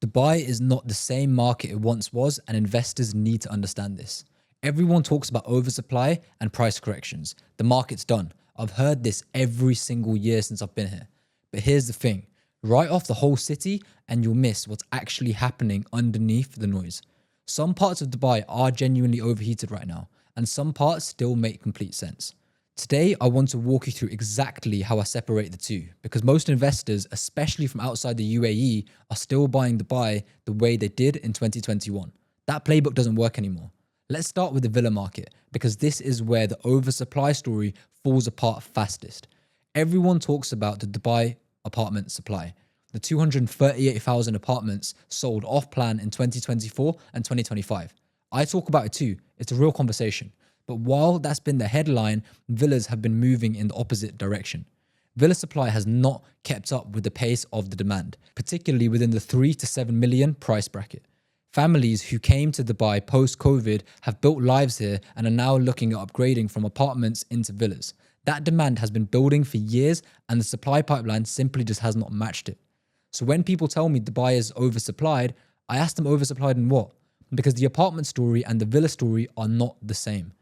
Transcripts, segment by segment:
Dubai is not the same market it once was, and investors need to understand this. Everyone talks about oversupply and price corrections. The market's done. I've heard this every single year since I've been here. But here's the thing. Write off the whole city and you'll miss what's actually happening underneath the noise. Some parts of Dubai are genuinely overheated right now, and some parts still make complete sense. Today, I want to walk you through exactly how I separate the two, because most investors, especially from outside the UAE, are still buying Dubai the way they did in 2021. That playbook doesn't work anymore. Let's start with the villa market, because this is where the oversupply story falls apart fastest. Everyone talks about the Dubai apartment supply. The 238,000 apartments sold off plan in 2024 and 2025. I talk about it too. It's a real conversation. But while that's been the headline, villas have been moving in the opposite direction. Villa supply has not kept up with the pace of the demand, particularly within the 3 to 7 million price bracket. Families who came to Dubai post-COVID have built lives here and are now looking at upgrading from apartments into villas. That demand has been building for years, and the supply pipeline simply just has not matched it. So when people tell me Dubai is oversupplied, I ask them oversupplied in what? Because the apartment story and the villa story are not the same.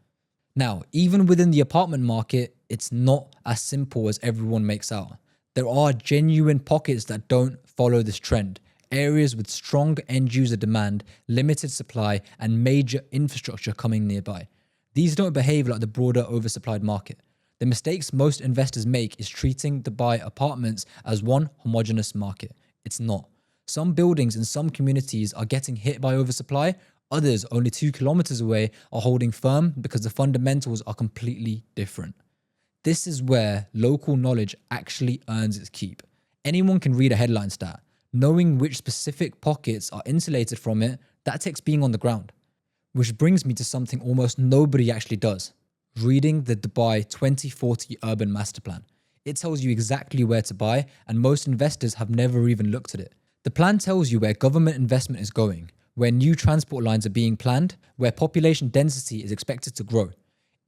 Now, even within the apartment market, it's not as simple as everyone makes out. There are genuine pockets that don't follow this trend. Areas with strong end-user demand, limited supply, and major infrastructure coming nearby. These don't behave like the broader oversupplied market. The mistakes most investors make is treating Dubai apartments as one homogeneous market. It's not. Some buildings in some communities are getting hit by oversupply. Others, only 2 kilometers away, are holding firm because the fundamentals are completely different. This is where local knowledge actually earns its keep. Anyone can read a headline stat. Knowing which specific pockets are insulated from it, that takes being on the ground. Which brings me to something almost nobody actually does. Reading the Dubai 2040 Urban Master Plan. It tells you exactly where to buy, and most investors have never even looked at it. The plan tells you where government investment is going, where new transport lines are being planned, where population density is expected to grow.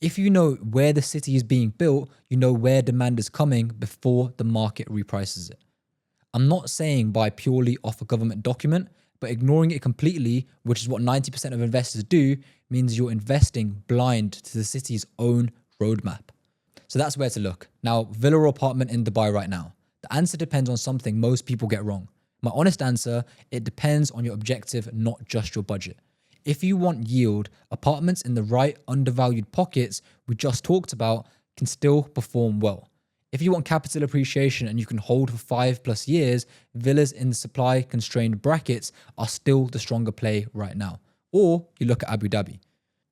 If you know where the city is being built, you know where demand is coming before the market reprices it. I'm not saying buy purely off a government document, but ignoring it completely, which is what 90% of investors do, means you're investing blind to the city's own roadmap. So that's where to look. Now, villa or apartment in Dubai right now? The answer depends on something most people get wrong. My honest answer, it depends on your objective, not just your budget. If you want yield, apartments in the right undervalued pockets we just talked about can still perform well. If you want capital appreciation and you can hold for 5+ years, villas in the supply constrained brackets are still the stronger play right now. Or you look at Abu Dhabi.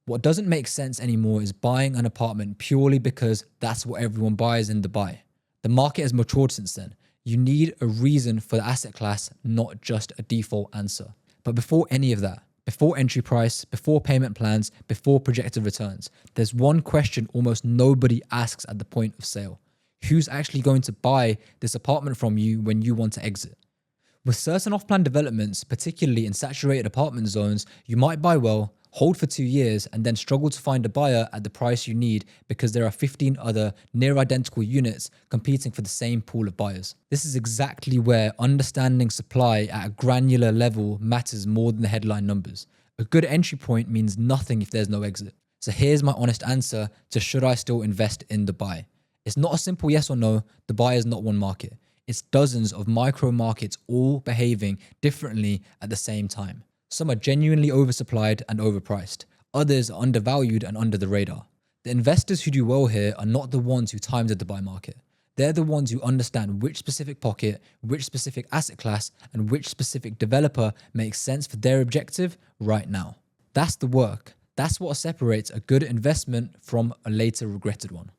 What doesn't make sense anymore is buying an apartment purely because that's what everyone buys in Dubai. The market has matured since then. You need a reason for the asset class, not just a default answer. But before any of that, before entry price, before payment plans, before projected returns, there's one question almost nobody asks at the point of sale. Who's actually going to buy this apartment from you when you want to exit? With certain off-plan developments, particularly in saturated apartment zones, you might buy well, hold for 2 years, and then struggle to find a buyer at the price you need because there are 15 other near identical units competing for the same pool of buyers. This is exactly where understanding supply at a granular level matters more than the headline numbers. A good entry point means nothing if there's no exit. So here's my honest answer to should I still invest in Dubai. It's not a simple yes or no. Dubai is not one market. It's dozens of micro markets all behaving differently at the same time. Some are genuinely oversupplied and overpriced. Others are undervalued and under the radar. The investors who do well here are not the ones who time the Dubai market. They're the ones who understand which specific pocket, which specific asset class, and which specific developer makes sense for their objective right now. That's the work. That's what separates a good investment from a later regretted one.